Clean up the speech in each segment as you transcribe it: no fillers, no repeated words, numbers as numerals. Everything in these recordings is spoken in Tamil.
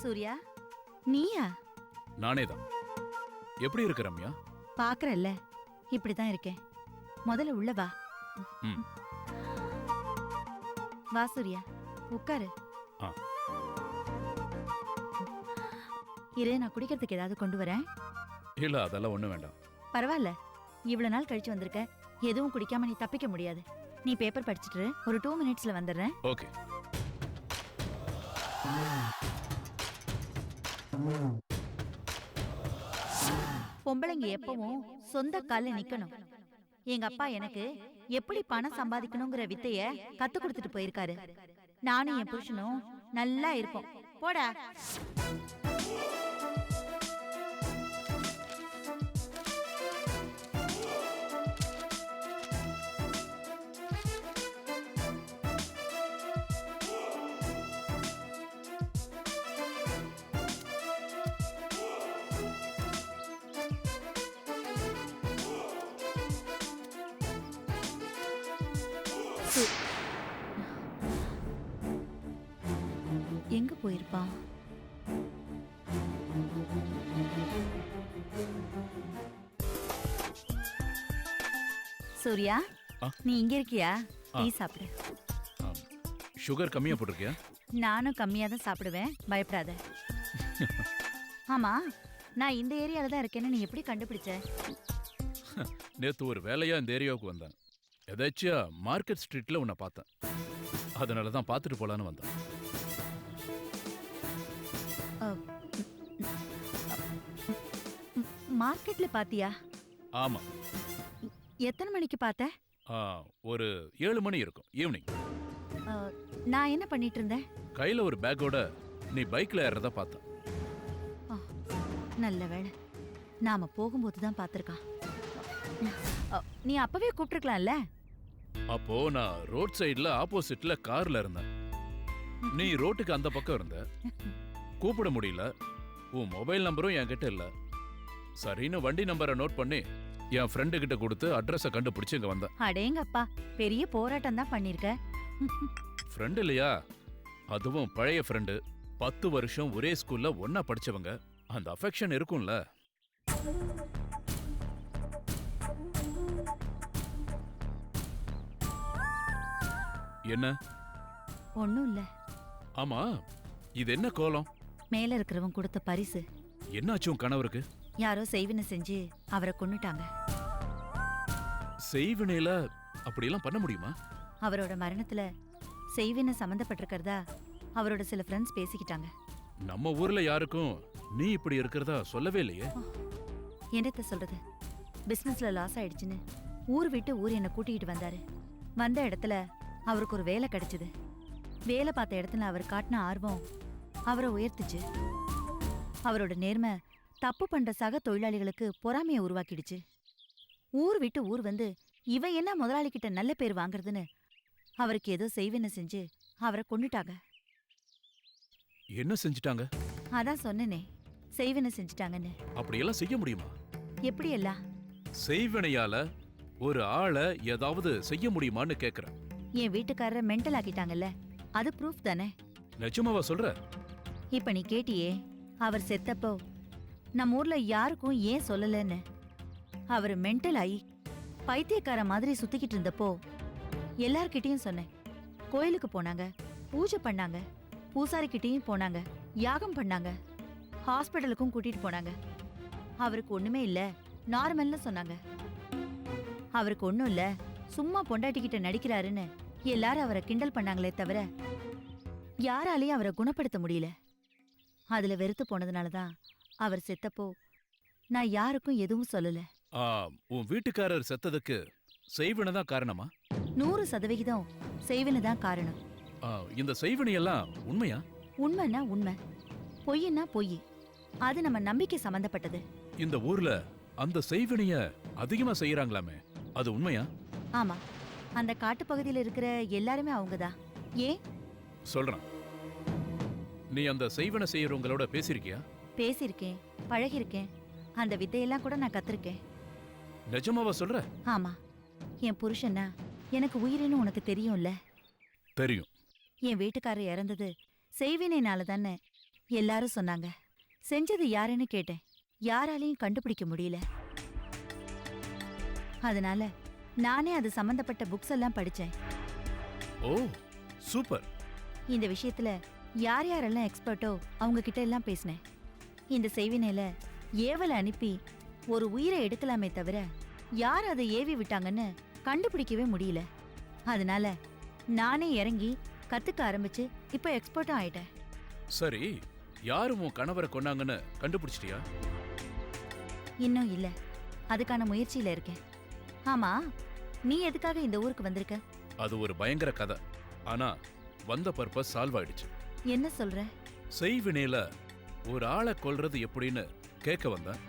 சூர்யா, நீயா? நானேதான். எப்படி இருக்க ரம்யா? பாக்குறல்ல, இப்படிதான் இருக்கேன். முதல்ல உள்ள வா. வா சூர்யா, உட்காரு. இரு, நான் குடிக்கிறதுக்கு ஏதாவது கொண்டு வரேன். இல்ல, அதெல்லாம் ஒண்ணு வேண்டாம். பரவாயில்ல, இவ்வளவு நாள் கழிச்சு வந்திருக்க, எதுவும் குடிக்காம நீ தப்பிக்க முடியாது. நீ பேப்பர் படிச்சுட்டு ஒரு 2 மினிட்ஸ்ல வந்துடுறேன். ஓகே. பொம்பளைங்க எப்பவும் சொந்த கால்ல நிக்கணும். எங்க அப்பா எனக்கு எப்படி பணம் சம்பாதிக்கணுங்கிற வித்தைய கத்து கொடுத்துட்டு போயிருக்காரு. நானும் என் புருஷனும் நல்லா இருப்போம். போடா. எங்க போயிருப்பா? சூர்யா, நீ இங்க இருக்கியா? டீ சாப்பிடு. சுகர் கம்மியா போட்டிருக்கியா? நானும் கம்மியா தான் சாப்பிடுவேன், பயப்படாத. ஆமா, நான் இந்த ஏரியால தான் இருக்கேன்னு நீ எப்படி கண்டுபிடிச்ச? நேத்து ஒரு வேலையா இந்த ஏரியாவுக்கு வந்தேன். எதாச்சியா மார்க்கெட் ஸ்ட்ரீட்ல உன்னை பார்த்தேன். அதனாலதான் பார்த்துட்டு போலான்னு வந்தேன். மார்க்கெட்ல பாத்தியா? ஆமா. எத்தனை மணிக்கு பார்த்த? ஒரு 7 மணி இருக்கும், ஈவினிங். நான் என்ன பண்ணிட்டு இருந்தேன்? கையில ஒரு பேக்கோட நீ பைக்ல ஏறத பார்த்தேன். நல்ல வேளை, நாம போகும்போது தான் பார்த்திருக்கான். நீ அப்பவே கூப்பிட்டுருக்கலாம்ல. அப்போ நான் ரோட் சைடுல ஆப்போசிட்ல கார்ல இருந்தேன். நீ ரோட்டுக்கு அந்த பக்கம் இருந்த. கூப்பிட முடியல. உன் மொபைல் நம்பரும் என்கிட்ட இல்ல. சரின்னு வண்டி நம்பரை நோட் பண்ணி என் ஃப்ரெண்டு கிட்ட கொடுத்து அட்ரஸை கண்டுபிடிச்சு இங்க வந்தேன். அடேங்கப்பா, பெரிய போராட்டம் தான் பண்ணிருக்க. ஃப்ரெண்ட் இல்லையா, அதுவும் பழைய ஃப்ரெண்டு. 10 வருஷம் ஒரே ஸ்கூல்ல ஒன்னா படிச்சவங்க. அந்த அஃபெக்ஷன் இருக்கும்ல. என்ன? ஒண்ணும் இல்ல. ஆமா, இது என்ன கோலம்? மேல இருக்கிறவன் கொடுத்த பரிசு. என்னாச்சும் கணவருக்கு? யாரோ செய்வினை செஞ்சு அவரை கொன்னுட்டாங்க. செய்வினையில அப்படியெல்லாம் பண்ண முடியுமா? அவரோட மரணத்துல செய்வினை சம்பந்தப்பட்டிருக்கிறதா அவரோட சில ஃப்ரெண்ட்ஸ் பேசிக்கிட்டாங்க. நம்ம ஊர்ல யாருக்கும் நீ இப்படி இருக்கிறதா சொல்லவே இல்லையே. என்னத்த சொல்றது, பிசினஸ்ல லாஸ் ஆயிடுச்சுன்னு ஊர் விட்டு ஊர் என்ன கூட்டிகிட்டு வந்தாரு. வந்த இடத்துல அவருக்கு ஒரு வேலை கிடைச்சது. வேலை பார்த்த இடத்துல அவர் காட்டின ஆர்வம் அவரை உயர்த்துச்சு. அவரோட நேர்மை தப்பு பண்ற சக தொழிலாளிகளுக்கு பொறாமையை உருவாக்கிடுச்சு. ஊர் விட்டு ஊர் வந்து இவன் என்ன முதலாளி கிட்ட நல்ல பேர் வாங்குறதுன்னு அவருக்கு ஏதோ செய்வினை செஞ்சு அவரை கொன்னுட்டாங்க. என்ன செஞ்சிட்டாங்க? அதான் சொன்னனே, செய்வினை செஞ்சுட்டாங்கன்னு. அப்படியெல்லாம் செய்ய முடியுமா? எப்படியெல்லாம்? செய்வினையால ஒரு ஆளை ஏதாவது செய்ய முடியுமான்னு கேக்குறேன். என் வீட்டுக்காரரை மென்டல் ஆக்கிட்டாங்கல்ல, அது ப்ரூஃப் தானே. நிஜமாவா சொல்ற? இப்ப நீ கேட்டியே அவர் செத்தப்போ நம்ம ஊர்ல யாருக்கும் ஏன் சொல்லலன்னு. அவர் மென்டல் ஆகி பைத்தியக்கார மாதிரி சுத்திக்கிட்டு இருந்தப்போ எல்லார்கிட்டயும் சொன்னேன். கோயிலுக்கு போனாங்க, பூஜை பண்ணாங்க, பூசாரிக்கிட்டயும் போனாங்க, யாகம் பண்ணாங்க, ஹாஸ்பிட்டலுக்கும் கூட்டிட்டு போனாங்க. அவருக்கு ஒண்ணுமே இல்ல, நார்மல்னு சொன்னாங்க. அவருக்கு ஒண்ணும் இல்ல, சும்மா பொண்டாட்டிக்கிட்ட நடிக்கிறாருன்னு எல்லாரும் அவரை கிண்டல் பண்ணாங்களே தவிர யாராலையும் அவரை குணப்படுத்த முடியல. அதுல வெறுத்து போனதுனாலதான் அவர் செத்தப்போ நான் யாருக்கும் எதுவும் சொல்லல. உன் வீட்டுக்காரர் செத்ததுக்கு செய்வினை தான் காரணமா? 100% செய்வினை தான் காரணம். இந்த செய்வினையெல்லாம் உண்மையா? உண்மைன்னா உண்மை, பொய்னா பொய். அது நம்ம நம்பிக்கை சம்பந்தப்பட்டது. இந்த ஊர்ல அந்த செய்வினைய அதிகமா செய்யறாங்களாமே, அது உண்மையா? ஆமா, அந்த காட்டுப்பகுதியில இருக்கிற எல்லாருமே அவங்கதான். ஏன் சொல்றான். நீ அந்த செய்வினை செய்யறவங்களோட பேசிருக்கியா? பேசியிருக்கேன், பழகிருக்கேன். அந்த வித்தையெல்லாம் கூட நான் கத்திருக்கேன். நிஜமாவா சொல்ற? ஆமா, என் புருஷன்னா எனக்கு உயிரின்னு உனக்கு தெரியும்ல. தெரியும். என் வீட்டுக்காரர் இறந்தது செய்வினைனால தானே எல்லாரும் சொன்னாங்க. செஞ்சது யாருன்னு கேட்டேன், யாராலையும் கண்டுபிடிக்க முடியல. அதனால நானே அது சம்பந்தப்பட்ட புக்ஸ் எல்லாம் படிச்சேன். ஓ சூப்பர். இந்த விஷயத்துல யார் யாரெல்லாம் எக்ஸ்பர்ட்டோ அவங்க கிட்ட எல்லாம் பேசினேன். இந்த செய்வினையில ஏவலை அனுப்பி ஒரு உயிரை எடுக்கலாமே தவிர யார் அதை ஏவி விட்டாங்கன்னு கண்டுபிடிக்கவே முடியல. அதனால நானே இறங்கி கத்துக்க ஆரம்பிச்சு இப்ப எக்ஸ்பர்ட்டும் ஆயிட்டேன். சரி, யாரும் உன் கணவரை கொன்னாங்கன்னு கண்டுபிடிச்சிட்டியா? இன்னும் இல்ல, அதுக்கான முயற்சியில இருக்கேன். ஆமா, நீ எதுக்காக இந்த ஊருக்கு வந்திருக்க? அது ஒரு பயங்கர கதை. ஆனா வந்த பர்பஸ் சால்வ் ஆயிடுச்சு. என்ன சொல்ற? செய்வினையில ஒரு ஆளை கொல்றது எப்படின்னு கேட்க வந்தேன்.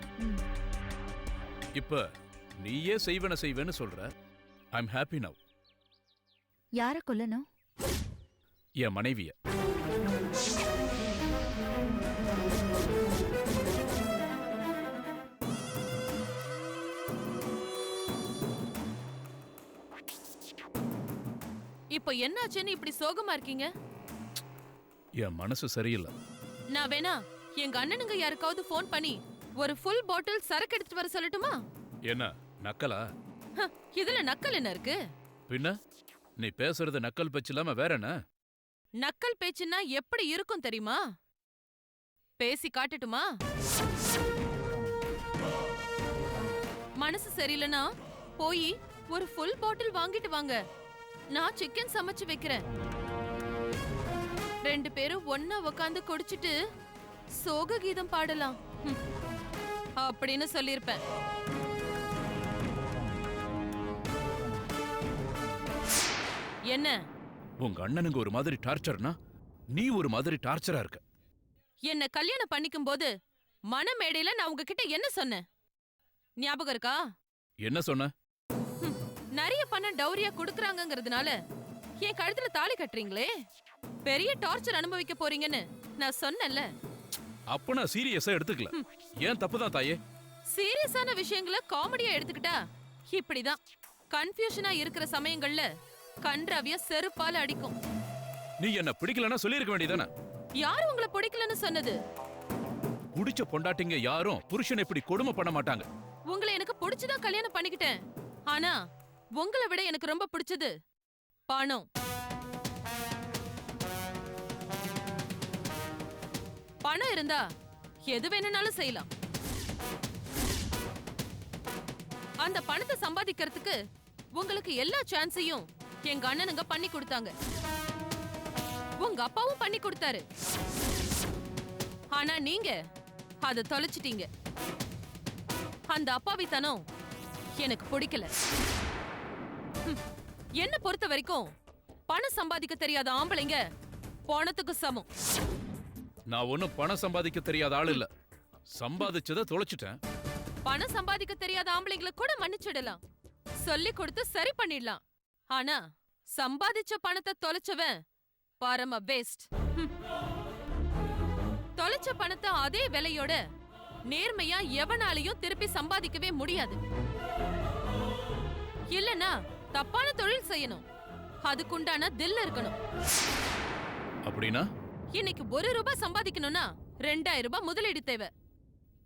இப்ப நீயே செய்வன செய்வேன்னு சொல்ற. I'm happy now. யார கொல்லணும்? என் மனைவிய. இப்போ என்னாச்சுன்னு இப்படி சோகமா இருக்கீங்க? என் மனசு சரியில்லை. நான் வேணா எங்க அண்ணனுங்க யாருக்காவது ஃபோன் பண்ணி ஒரு ஃபுல் பாட்டில் சரக்கு எடுத்துட்டு வர சொல்லட்டுமா? என்ன நக்கலா? இதுல நக்கல் என்ன இருக்கு? பின்ன நீ பேசுறது நக்கல் பேச்சு இல்லாம வேற என்ன? நக்கல் பேச்சுன்னா எப்படி இருக்கும் தெரியுமா? பேசி காட்டட்டுமா? மனசு சரியில்லைனா போய் ஒரு ஃபுல் பாட்டில் வாங்கிட்டு வாங்க. நான் சிக்கன் சமைச்சு வைக்கிறேன். 2 பேரும் ஒன்னா உக்காந்து குடிச்சிட்டு சோக கீதம் பாடலாம் அப்படின்னு சொல்லிருப்பேன். என்ன உங்க அண்ணனுங்க ஒரு மாதிரி டார்ச்சர்னா நீ ஒரு மாதிரி டார்ச்சரா இருக்க. என்ன கல்யாணம் பண்ணிக்கும் போது மனமேடையில நான் உங்ககிட்ட என்ன சொன்னேன் ஞாபகம் இருக்கா? என்ன சொன்ன? நிறைய பணம் டௌரியா குடுக்கறாங்கங்கிறதுனால என் கழுத்துல தாலி கட்டுறீங்களே, பெரிய டார்ச்சர் அனுபவிக்க போறீங்கன்னு நான் சொன்னேன்ல. அப்ப நான் சீரியஸா எடுத்துக்கல. ஏன் தப்புதான் தாயே? சீரியஸான விஷயங்களை காமெடியா எடுத்துக்கிட்டா இப்படிதான் கன்ஃபியூஷனா இருக்கிற சமயங்கள்ல கன்றாவிய செருப்பால அடிக்கும். நீ என்ன பிடிக்கலன்னா சொல்லிருக்க வேண்டியதானே? யாரு உங்களை பிடிக்கலன்னு சொன்னது? குடிச்ச பொண்டாட்டிங்க யாரும் புருஷனை இப்படி கொடுமை பண்ண மாட்டாங்க. உங்களை எனக்கு பிடிச்சுதான் கல்யாணம் பண்ணிக்கிட்டேன். ஆனா உங்களை விட எனக்கு ரொம்ப பிடிச்சது பணம். பணம் இருந்தா எது வேணும்னாலும் செய்யலாம். அந்த பணத்தை சம்பாதிக்கிறதுக்கு உங்களுக்கு எல்லா சான்ஸையும் எங்க அண்ணனுங்க பண்ணி கொடுத்தாங்க. உங்க அப்பாவும் பண்ணி கொடுத்தாரு. ஆனா நீங்க அதை தொலைச்சிட்டீங்க. அந்த அப்பாவித்தனம் எனக்கு பிடிக்கல. என்ன பொறுத்த வரைக்கும் பணம் சம்பாதிக்க தெரியாத ஆம்பளைங்க பணத்துக்கு சமம். நான் ஒன்னும் பணம் சம்பாதிக்க தெரியாத ஆள் இல்ல. சம்பாதிச்சத தொலைச்சிட்டேன். பணம் சம்பாதிக்க தெரியாத ஆம்பளைங்களை கூட மன்னிச்சிடலாம், சொல்லி கொடுத்து சரி பண்ணிடலாம். ஆனா சம்பாதிச்ச பணத்தை தொலைச்சவன் பரம வேஸ்ட். தொலைச்ச பணத்தை அதே விலையோட நேர்மையா எவனாலையும் திருப்பி சம்பாதிக்கவே முடியாது. இல்லனா தப்பான தொழில் செய்யணும். அதுக்குண்டான தில் இருக்கணும். அப்படின்னா இன்னைக்கு 1 ரூபாய் சம்பாதிக்கணும்னா 2000 ரூபாய் முதலீடு தேவை.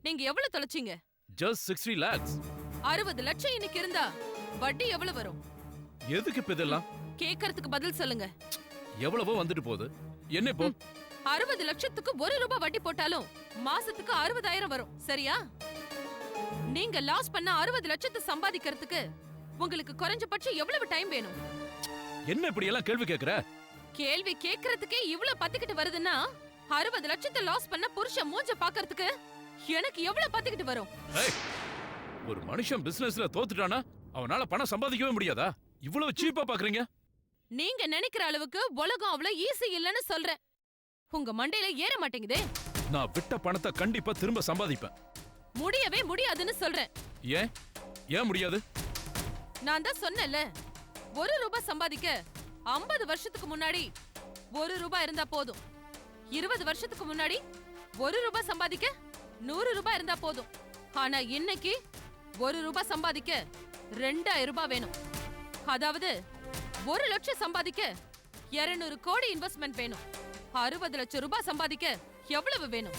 நீங்க எவ்வளவு தொலைச்சீங்க? just 60 lakhs. 60 லட்சம் இன்னைக்கு இருந்தா வட்டி எவ்வளவு வரும்? எதுக்கு இப்ப இதெல்லாம்? கேக்குறதுக்கு பதில் சொல்லுங்க. எவ்வளவோ வந்துட்டு போகுது. என்ன இப்போ? 60 லட்சத்துக்கு 1 ரூபாய் வட்டி போட்டாலும் மாசத்துக்கு 60,000 வரும். சரியா? நீங்க லாஸ் பண்ண 60 லட்சத்தை சம்பாதிக்கிறதுக்கு உங்களுக்கு குறைஞ்சபட்சம் எவ்வளவு டைம் வேணும்? என்ன இப்படி எல்லாம் கேள்வி கேக்குற? கேள்வி கேக்குறதுக்கே இவ்வளவு பத்திக்கிட்டு வருதுன்னா 60 லட்சத்தை லாஸ் பண்ண புருஷன் மூஞ்ச பாக்குறதுக்கு எனக்கு எவ்வளவு பத்திக்கிட்டு வரும்? ஏய், ஒரு மனுஷன் பிசினஸ்ல தோத்துட்டானா அவனால பணம் சம்பாதிக்கவே முடியாதா? இவ்வளவு சீப்பா பாக்குறீங்க? நீங்க நினைக்கிற அளவுக்கு உலகம் அவ்வளவு ஈஸி இல்லன்னு சொல்றேன். உங்க மண்டையில ஏற மாட்டேங்குதே. நான் விட்ட பணத்தை கண்டிப்பா திரும்ப சம்பாதிப்பேன். முடியவே முடியாதுன்னு சொல்றேன். ஏன் ஏன் முடியாது? நான் தான் சொன்னேன்ல, 1 ரூபாய் சம்பாதிக்க 50 வருஷத்துக்கு முன்னாடி 1 ரூபாய் இருந்தா போதும். 20 வருஷத்துக்கு முன்னாடி 1 ரூபாய் சம்பாதிக்க 100 ரூபாய் இருந்தா போதும். ஆனா இன்னைக்கு 1 ரூபாய் சம்பாதிக்க 2000 ரூபாய் வேணும். அதாவது 1 லட்சம் சம்பாதிக்க 200 கோடி இன்வெஸ்ட்மெண்ட் வேணும். 60 லட்சம் ரூபாய் சம்பாதிக்க எவ்வளவு வேணும்?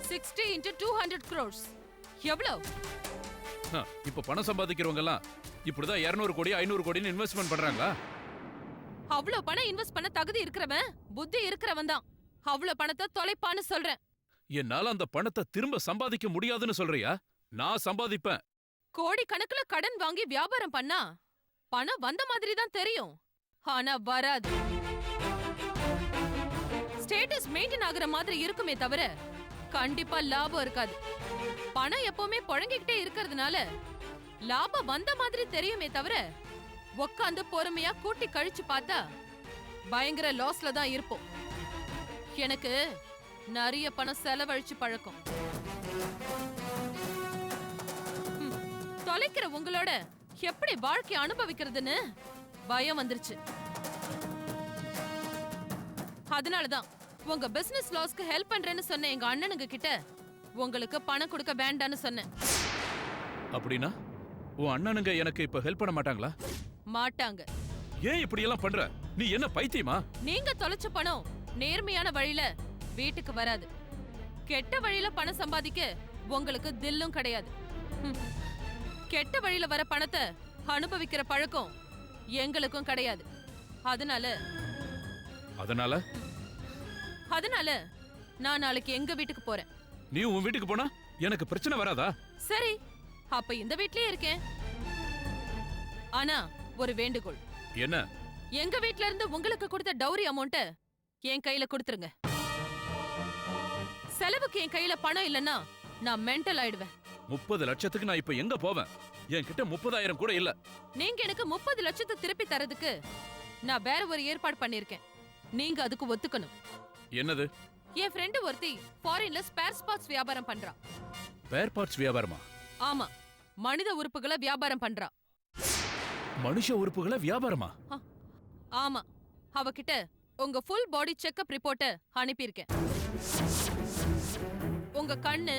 60 into 200 crores. எவ்வளவு? இப்ப பணம் சம்பாதிக்கிறவங்க எல்லாம் இப்படிதான் 200 கோடி 500 கோடின்னு இன்வெஸ்ட்மெண்ட் பண்றாங்களா? அவ்வளவு பணம் இன்வெஸ்ட் பண்ண தகுதி இருக்கிறவன், புத்தி இருக்கிறவன் தான் அவ்வளவு பணத்தை தொலைப்பான்னு சொல்றேன். என்னால அந்த பணத்தை திரும்ப சம்பாதிக்க முடியாதுன்னு சொல்றியா? நான் சம்பாதிப்பேன். கோடி கணக்குல கடன் வாங்கி வியாபாரம் பண்ணா பணம் வந்த மாதிரி தான் தெரியும், ஆனா வராது. ஸ்டேட்டஸ் மெயின்டைன் ஆகுற மாதிரி இருக்குமே தவிர கண்டிப்பா லாபம் இருக்காது. பணம் எப்பவுமே புழங்கிக்கிட்டே இருக்கிறதுனால லாபம் வந்த மாதிரி தெரியுமே தவிர உக்காந்து பொறுமையா கூட்டி கழிச்சு பார்த்தா பயங்கர லாஸ்ல தான் இருப்போம். எனக்கு நிறைய பணம் செலவழிச்சு பழக்கம். தொலைக்கிற உங்களோட எப்படி வாழ்க்கை அனுபவிக்கிறதுன்னு பயம் வந்துருச்சு. அதனாலதான் உங்க பிசினஸ் லாஸ்க்கு ஹெல்ப் பண்றேன்னு சொன்ன எங்க அண்ணனுங்க கிட்ட உங்களுக்கு பணம் கொடுக்க வேண்டான்னு சொன்னேன். அப்படின்னா உன் அண்ணனுங்க எனக்கு இப்ப ஹெல்ப் பண்ண மாட்டாங்களா? மாட்டாங்க. ஏன் இப்படி எல்லாம் பண்ற? நீ என்ன பைத்தியமா? நீங்க தொலைச்ச பணம் நேர்மையான வழியில வீட்டுக்கு வராது. கெட்ட வழியில பணம் சம்பாதிக்க உங்களுக்கு தில்லும் கிடையாது. கெட்ட வழியில வர பணத்தை அனுபவிக்கிற பழக்கம் எங்களுக்கும் கிடையாது. அதனால நான் நாளைக்கு எங்க வீட்டுக்கு போறேன். நீ உன் வீட்டுக்கு போனா எனக்கு பிரச்சனை வராதா? சரி, அப்ப இந்த வீட்லயே இருக்கேன். ஆனா ஒரு வேண்டுகோள். என்ன? எங்க வீட்ல இருந்து உங்களுக்கு கொடுத்த டௌரி அமௌண்ட்ட என் கையில கொடுத்துருங்க. செலவுக்கு என் கையில பணம் இல்லன்னா நான் மென்டல் ஆயிடுவேன். 30 லட்சத்துக்கு நான் இப்ப எங்க போவேன்? என்கிட்ட 30,000 கூட இல்ல. நீங்க எனக்கு 30 லட்சத்தை திருப்பி தரதுக்கு நான் வேற ஒரு ஏற்பாடு பண்ணிருக்கேன். நீங்க அதுக்கு ஒத்துக்கணும். என்னது? என் ஃப்ரெண்டு ஒருத்தி ஃபாரின்ல ஸ்பேர் பார்ட்ஸ் வியாபாரம் பண்றா. ஸ்பேர் பார்ட்ஸ் வியாபாரமா? ஆமா, மனித உறுப்புகளை வியாபாரம் பண்றா. மனுஷ உறுப்புகளை வியாபாரமா? ஆமா, அவகிட்ட உங்க ஃபுல் பாடி செக்அப் ரிப்போர்ட்ட அனுப்பியிருக்கேன். உங்க கண்ணு,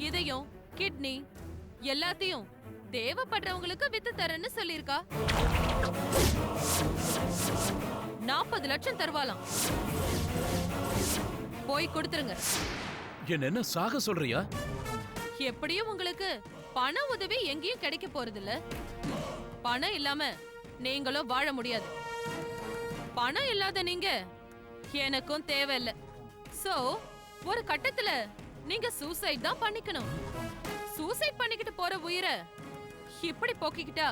இதயம், கிட்னி எல்லாத்தையும் தேவைப்படுறவங்களுக்கு வித்து தரேன்னு சொல்லிருக்கா. 40 லட்சம் தருவாளாம். போய் கொடுத்துருங்க. என்ன சாக சொல்றியா? எப்படியும் உங்களுக்கு பண உதவி எங்கேயும் கிடைக்க போறதில்ல. பணம் இல்லாம நீங்களும் வாழ முடியாது. பணம் இல்லாத நீங்க எனக்கும் தேவையில்லை. சோ ஒரு கட்டத்துல நீங்க சூசைட் தான் பண்ணிக்கணும். சூசைட் பண்ணிக்கிட்டு போற உயிரை இப்படி போக்கிக்கிட்டா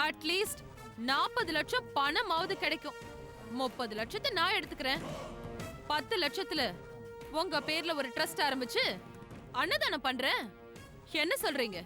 அட்லீஸ்ட் 40 லட்சம் பணமாவது கிடைக்கும். 30 லட்சத்தை நான் எடுத்துக்கிறேன். 10 லட்சத்துல உங்க பேர்ல ஒரு ட்ரஸ்ட் ஆரம்பிச்சு அன்னதானம் பண்றேன். என்ன சொல்றீங்க?